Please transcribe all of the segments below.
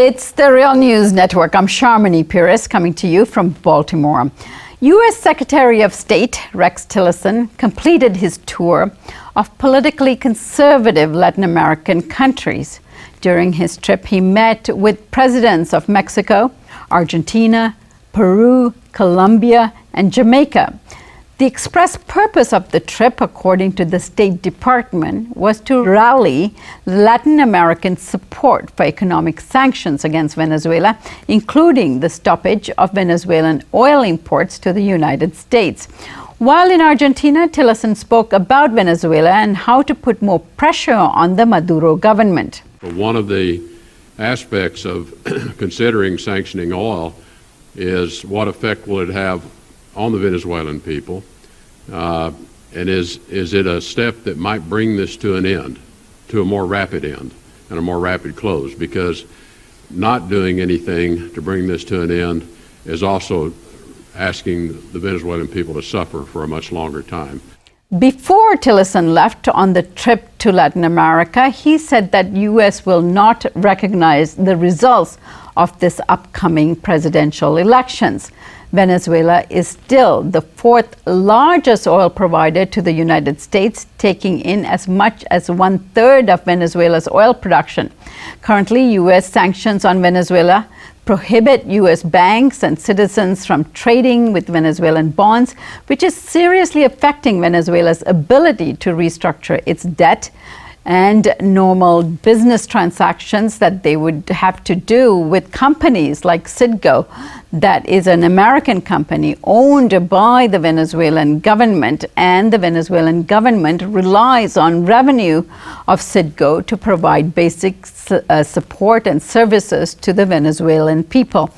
It's the Real News Network. I'm Sharmini Pires coming to you from Baltimore. U.S. Secretary of State Rex Tillerson completed his tour of politically conservative Latin American countries. During his trip, he met with presidents of Mexico, Argentina, Peru, Colombia, and Jamaica. The express purpose of the trip, according to the State Department, was to rally Latin American support for economic sanctions against Venezuela, including the stoppage of Venezuelan oil imports to the United States. While in Argentina, Tillerson spoke about Venezuela and how to put more pressure on the Maduro government. One of the aspects of considering sanctioning oil is what effect will it have on the Venezuelan people, and is it a step that might bring this to an end, to a more rapid end and a more rapid close? Because not doing anything to bring this to an end is also asking the Venezuelan people to suffer for a much longer time. Before Tillerson left on the trip to Latin America, he said that U.S. will not recognize the results of this upcoming presidential elections. Venezuela is still the fourth largest oil provider to the United States, taking in as much as 1/3 of Venezuela's oil production. Currently, U.S. sanctions on Venezuela prohibit U.S. banks and citizens from trading with Venezuelan bonds, which is seriously affecting Venezuela's ability to restructure its debt and normal business transactions that they would have to do with companies like Citgo, that is an American company owned by the Venezuelan government, and the Venezuelan government relies on revenue of Citgo to provide basic support and services to the Venezuelan people.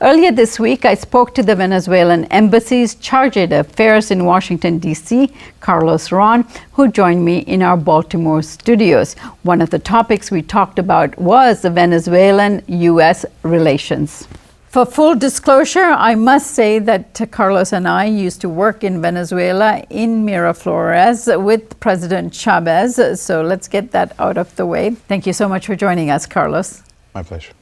Earlier this week, I spoke to the Venezuelan embassy's charge d'affaires in Washington, D.C., Carlos Ron, who joined me in our Baltimore studios. One of the topics we talked about was the Venezuelan-U.S. relations. For full disclosure, I must say that Carlos and I used to work in Venezuela in Miraflores with President Chavez. So let's get that out of the way. Thank you so much for joining us, Carlos. My pleasure.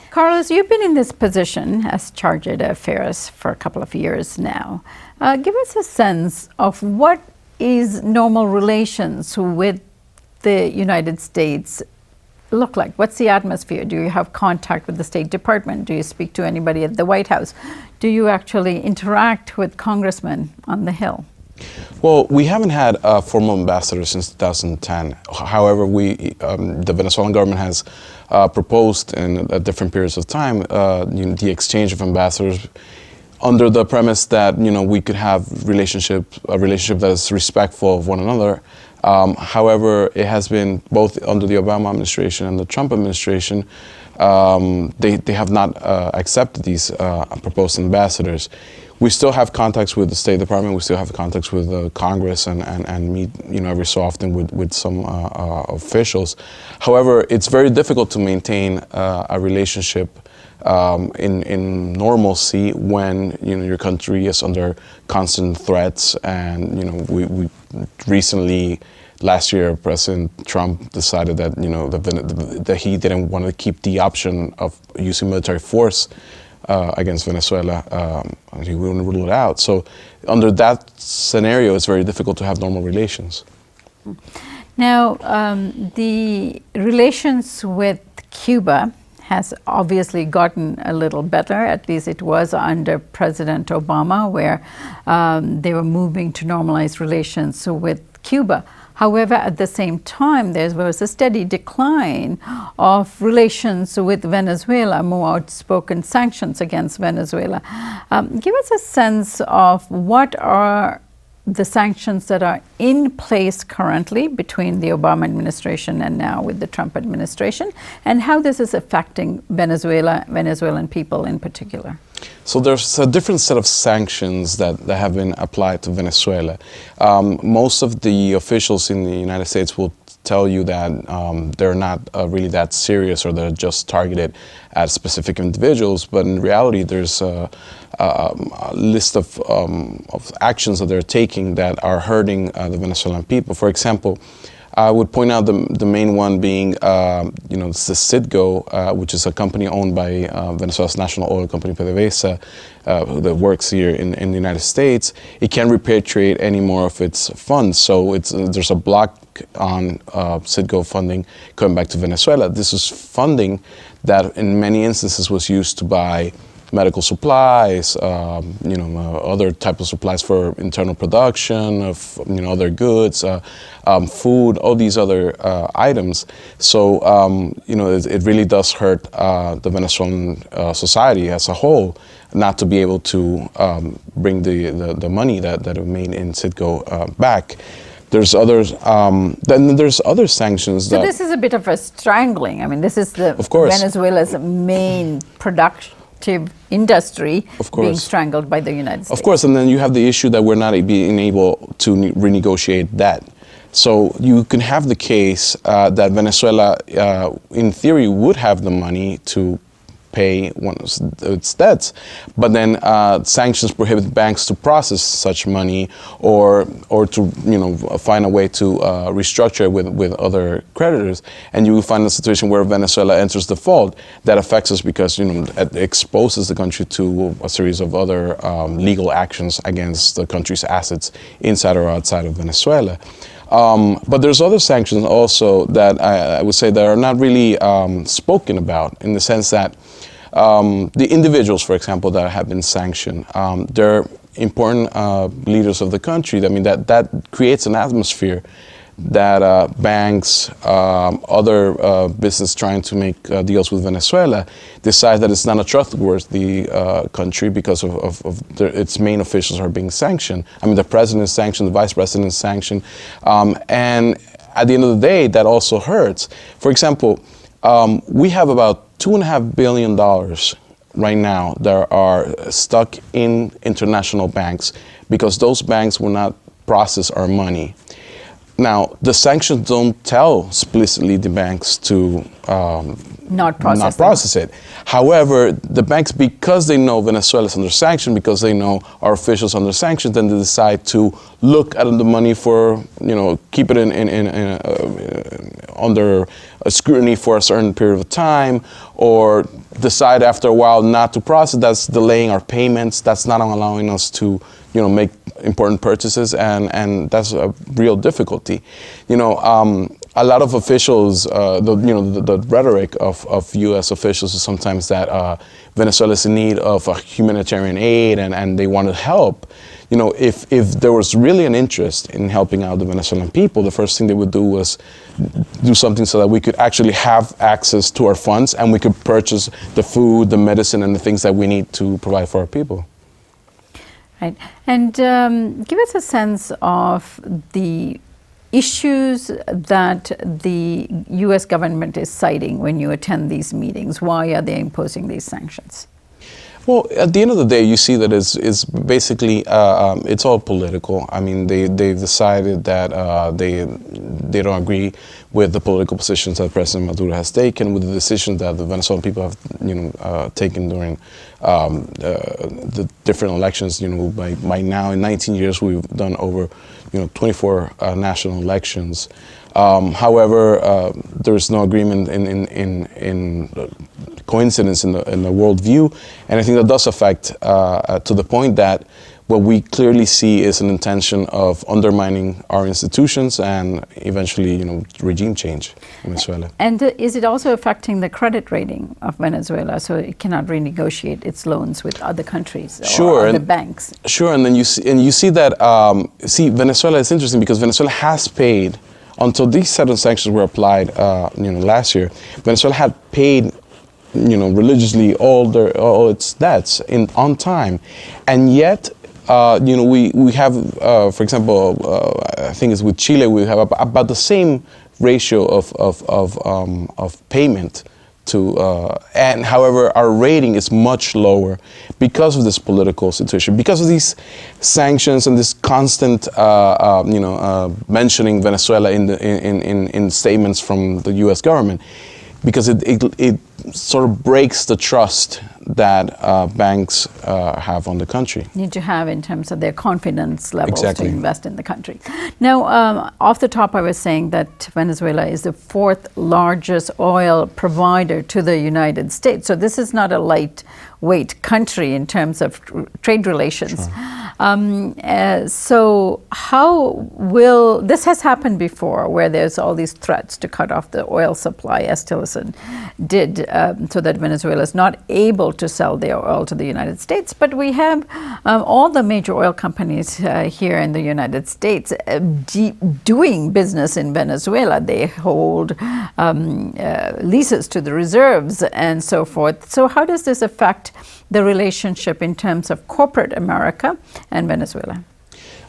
Carlos, you've been in this position as charge d'affaires for a couple of years now. Give us a sense of what is normal relations with the United States look like? What's the atmosphere? Do you have contact with the State Department? Do you speak to anybody at the White House? Do you actually interact with congressmen on the Hill? Well, we haven't had a formal ambassador since 2010. However, the Venezuelan government has proposed in different periods of time the exchange of ambassadors under the premise that we could have a relationship that is respectful of one another. However, it has been both under the Obama administration and the Trump administration, they have not accepted these proposed ambassadors. We still have contacts with the State Department. We still have contacts with Congress and meet every so often with some officials. However, it's very difficult to maintain a relationship in normalcy when your country is under constant threats, and we recently, last year, President Trump decided that that he didn't want to keep the option of using military force against Venezuela. He wouldn't rule it out. So under that scenario, it's very difficult to have normal relations. Now, the relations with Cuba has obviously gotten a little better. At least it was under President Obama, where they were moving to normalize relations with Cuba. However, at the same time, there was a steady decline of relations with Venezuela, more outspoken sanctions against Venezuela. Give us a sense of what are the sanctions that are in place currently between the Obama administration and now with the Trump administration, and how this is affecting Venezuelan people in particular. So there's a different set of sanctions that have been applied to Venezuela. Most of the officials in the United States will tell you that they're not really that serious, or they're just targeted at specific individuals. But in reality, there's a list of actions that they're taking that are hurting the Venezuelan people. For example, I would point out the main one being, it's the Citgo, which is a company owned by Venezuela's national oil company, PDVSA, that works here in the United States. It can't repatriate any more of its funds, so there's a block on Citgo funding coming back to Venezuela. This is funding that in many instances was used to buy medical supplies, other type of supplies for internal production of other goods, food, all these other items. So it really does hurt the Venezuelan society as a whole not to be able to bring the money that it made in Citgo back. There's others. Then there's other sanctions. So this is a bit of a strangling. I mean, this is Of course. Venezuela's main productive industry being strangled by the United States. Of course, and then you have the issue that we're not being able to renegotiate debt. So you can have the case that Venezuela, in theory, would have the money to pay its debts, but then sanctions prohibit banks to process such money or to find a way to restructure with other creditors, and you will find a situation where Venezuela enters default. That affects us because it exposes the country to a series of other legal actions against the country's assets inside or outside of Venezuela. But there's other sanctions also that I would say that are not really spoken about, in the sense that the individuals, for example, that have been sanctioned, they're important leaders of the country. I mean, that creates an atmosphere that banks, other business trying to make deals with Venezuela, decide that it's not a trustworthy country because of its main officials are being sanctioned. I mean, the president is sanctioned, the vice president is sanctioned, and at the end of the day, that also hurts. For example, we have about $2.5 billion right now that are stuck in international banks because those banks will not process our money. Now, the sanctions don't tell explicitly the banks to not process it. However, the banks, because they know Venezuela is under sanction, because they know our officials are under sanction, then they decide to look at the money for, keep it under scrutiny for a certain period of time, or decide after a while not to process. That's delaying our payments. That's not allowing us to make important purchases, and that's a real difficulty. A lot of officials, the rhetoric of U.S. officials is sometimes that Venezuela is in need of a humanitarian aid and they want to help. If there was really an interest in helping out the Venezuelan people, the first thing they would do was do something so that we could actually have access to our funds and we could purchase the food, the medicine, and the things that we need to provide for our people. Right. And give us a sense of the issues that the U.S. government is citing when you attend these meetings. Why are they imposing these sanctions? Well, at the end of the day, you see that it's basically it's all political. I mean, they've decided that they don't agree with the political positions that President Maduro has taken, with the decisions that the Venezuelan people have taken during the different elections. By now, in 19 years, we've done over 24 national elections. However, there's no agreement in coincidence in the worldview, and I think that does affect to the point that what we clearly see is an intention of undermining our institutions and eventually, regime change in Venezuela. And is it also affecting the credit rating of Venezuela, so it cannot renegotiate its loans with other countries or other banks? Sure, and then you see that Venezuela is interesting because Venezuela has paid. Until these set of sanctions were applied, last year, Venezuela had paid, religiously all its debts on time, and yet, we have, for example, I think it's with Chile, we have about the same ratio of payment to, and however, our rating is much lower because of this political situation, because of these sanctions and this constant, mentioning Venezuela in statements from the U.S. government. because it sort of breaks the trust that banks have on the country. Need to have in terms of their confidence levels Exactly. to invest in the country. Now, off the top, I was saying that Venezuela is the fourth largest oil provider to the United States. So this is not a lightweight country in terms of trade relations. Sure. So how will, this has happened before where there's all these threats to cut off the oil supply, as Tillerson did, so that Venezuela is not able to sell their oil to the United States. But we have all the major oil companies here in the United States doing business in Venezuela. They hold leases to the reserves and so forth. So how does this affect the relationship in terms of corporate America and Venezuela?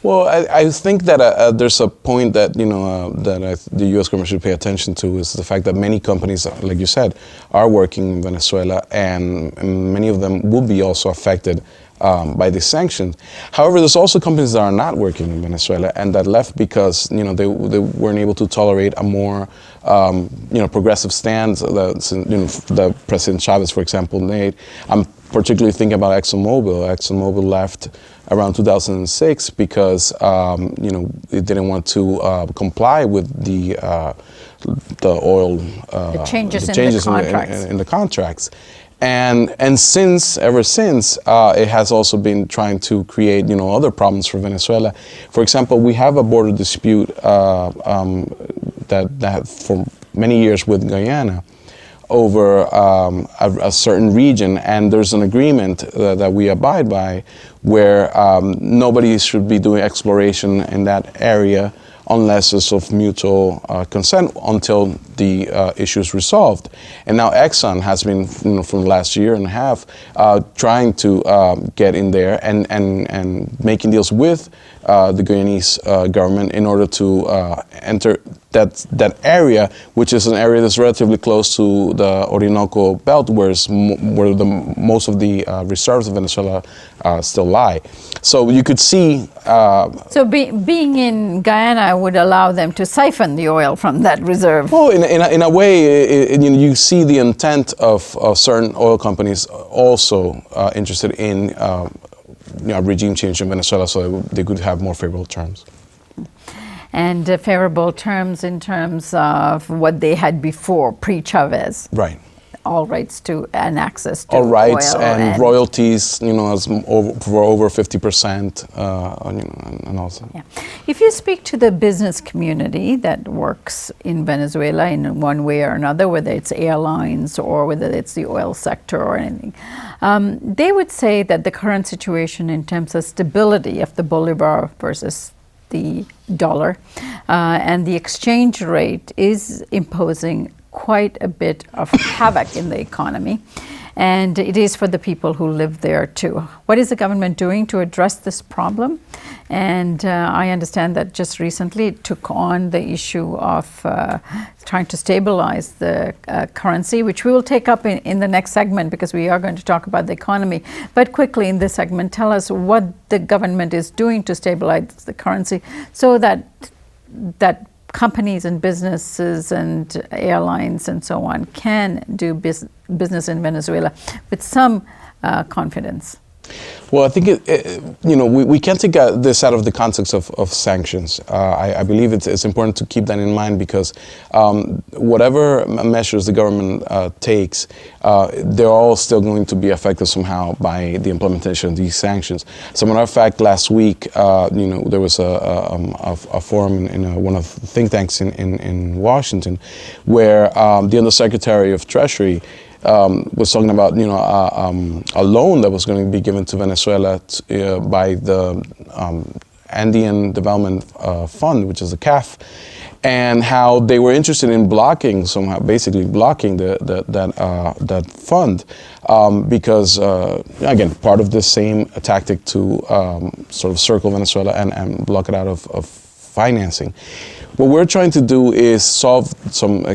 Well, I think that there's a point that the U.S. government should pay attention to, is the fact that many companies, like you said, are working in Venezuela, and many of them will be also affected by these sanctions. However, there's also companies that are not working in Venezuela and that left because they weren't able to tolerate a more progressive stance that President Chavez, for example, made. I'm particularly thinking about ExxonMobil. ExxonMobil left around 2006 because it didn't want to comply with the oil the changes in the contracts. And ever since, it has also been trying to create other problems for Venezuela. For example, we have a border dispute that for many years with Guyana over a certain region, and there's an agreement that we abide by where nobody should be doing exploration in that area unless it's of mutual consent until the issue is resolved. And now Exxon has been, from the last year and a half, trying to get in there and making deals with the Guyanese government in order to enter that area, which is an area that's relatively close to the Orinoco belt, where most of the reserves of Venezuela still lie. So you could see. So being in Guyana would allow them to siphon the oil from that reserve. Well, in a way, you see the intent of certain oil companies also interested in regime change in Venezuela, so they could have more favorable terms. And favorable terms in terms of what they had before, pre-Chavez. Right. All rights to and access to all rights oil and royalties, as for over 50%, and also. Yeah. If you speak to the business community that works in Venezuela in one way or another, whether it's airlines or whether it's the oil sector or anything, they would say that the current situation in terms of stability of the bolivar versus the dollar and the exchange rate is imposing quite a bit of havoc in the economy, and it is for the people who live there too. What is the government doing to address this problem? And I understand that just recently it took on the issue of trying to stabilize the currency, which we will take up in the next segment because we are going to talk about the economy. But quickly in this segment, tell us what the government is doing to stabilize the currency so that companies and businesses and airlines and so on can do business in Venezuela with some confidence. Well, I think we can't take this out of the context of sanctions. I believe it's important to keep that in mind because whatever measures the government takes, they're all still going to be affected somehow by the implementation of these sanctions. As a matter of fact, last week, there was a forum in one of the think tanks in Washington where the Undersecretary of Treasury was talking about a loan that was going to be given to Venezuela by the Andean Development Fund, which is the CAF, and how they were interested in basically blocking that fund because again, part of the same tactic to sort of circle Venezuela and block it out of financing. What we're trying to do is solve some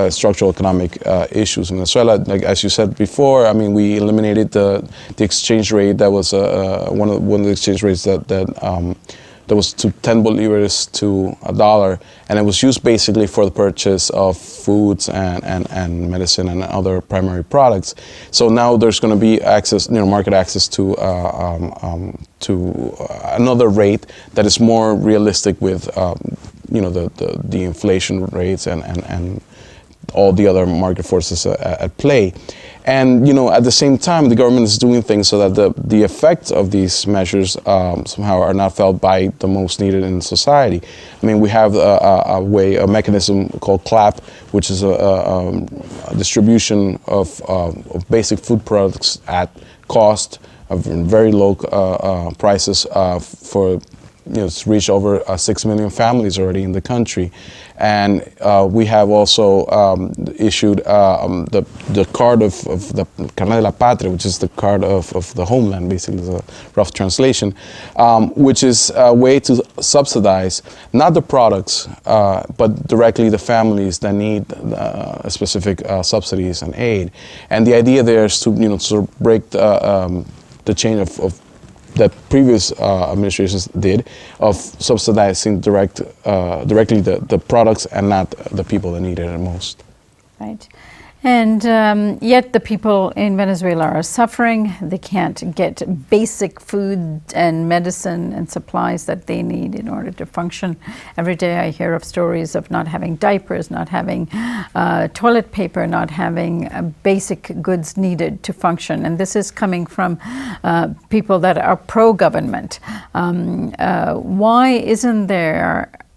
structural economic issues in Venezuela. Like as you said before, I mean, we eliminated the exchange rate that was one of the exchange rates that that was to 10 bolivars to $1, and it was used basically for the purchase of foods and medicine and other primary products. So now there's going to be access, market access to another rate that is more realistic with the inflation rates and all the other market forces at play. And at the same time, the government is doing things so that the effects of these measures somehow are not felt by the most needed in society. I mean, we have a mechanism called CLAP, which is a distribution of basic food products at cost of very low prices for. It's reached over 6 million families already in the country, and we have also issued the card of the Carnet de la Patria, which is the card of the homeland, basically the rough translation, which is a way to subsidize not the products, but directly the families that need specific subsidies and aid. And the idea there is to sort of break the chain of that previous administrations did of subsidizing directly the products and not the people that need it the most. Right. And yet the people in Venezuela are suffering. They can't get basic food and medicine and supplies that they need in order to function. Every day I hear of stories of not having diapers, not having toilet paper, not having basic goods needed to function. And this is coming from people that are pro-government.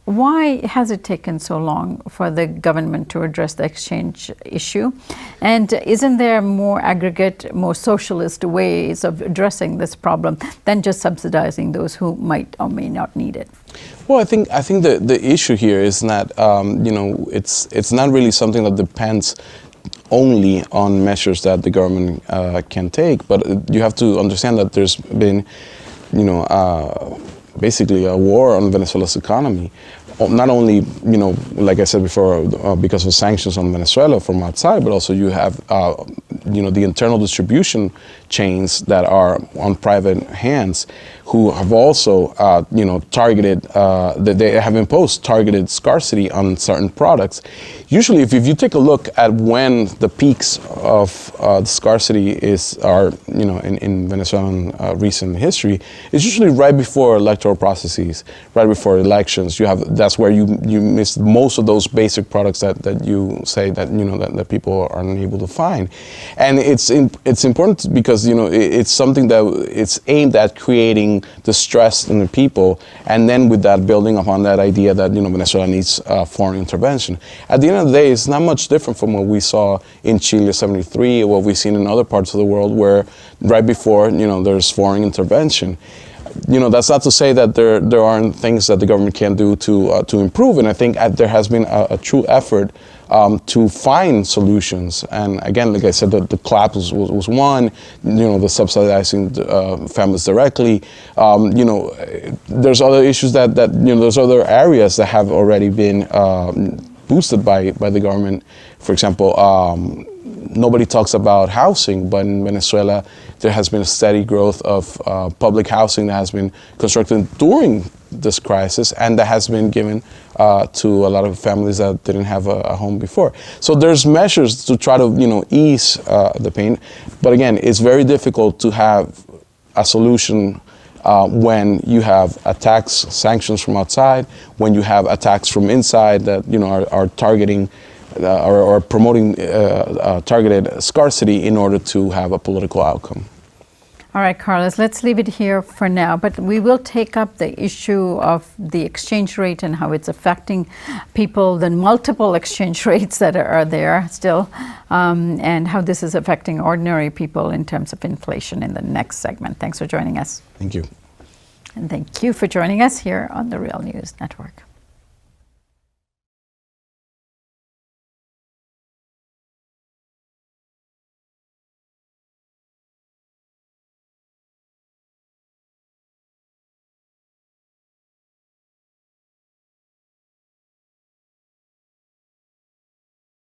Why has it taken so long for the government to address the exchange issue? And isn't there more aggregate, more socialist ways of addressing this problem than just subsidizing those who might or may not need it? Well, I think the issue here is not, it's not really something that depends only on measures that the government can take, but you have to understand that there's been, basically a war on Venezuela's economy. Not only, like I said before, because of sanctions on Venezuela from outside, but also you have, the internal distribution chains that are on private hands who have also, targeted, they have imposed targeted scarcity on certain products. Usually, if you take a look at when the peaks of the scarcity are, in Venezuelan recent history, it's usually right before electoral processes, right before elections. That's where you miss most of those basic products that you say that that people are unable to find, and it's important because it's something that it's aimed at creating distress in the people, and then with that building upon that idea that Venezuela needs foreign intervention. At the end of the day, it's not much different from what we saw in Chile '73 or what we've seen in other parts of the world where right before there's foreign intervention. That's not to say that there aren't things that the government can do to improve, and I think there has been a true effort to find solutions. And again, like I said, the CLAP was one. The subsidizing families directly. There's other issues that there's other areas that have already been boosted by the government. For example, nobody talks about housing, but in Venezuela, there has been a steady growth of public housing that has been constructed during this crisis, and that has been given to a lot of families that didn't have a home before. So there's measures to try to ease the pain, but again, it's very difficult to have a solution when you have attacks, sanctions from outside, when you have attacks from inside that are targeting or promoting targeted scarcity in order to have a political outcome. All right, Carlos, let's leave it here for now, but we will take up the issue of the exchange rate and how it's affecting people, the multiple exchange rates that are there still, and how this is affecting ordinary people in terms of inflation in the next segment. Thanks for joining us. Thank you. And thank you for joining us here on the Real News Network.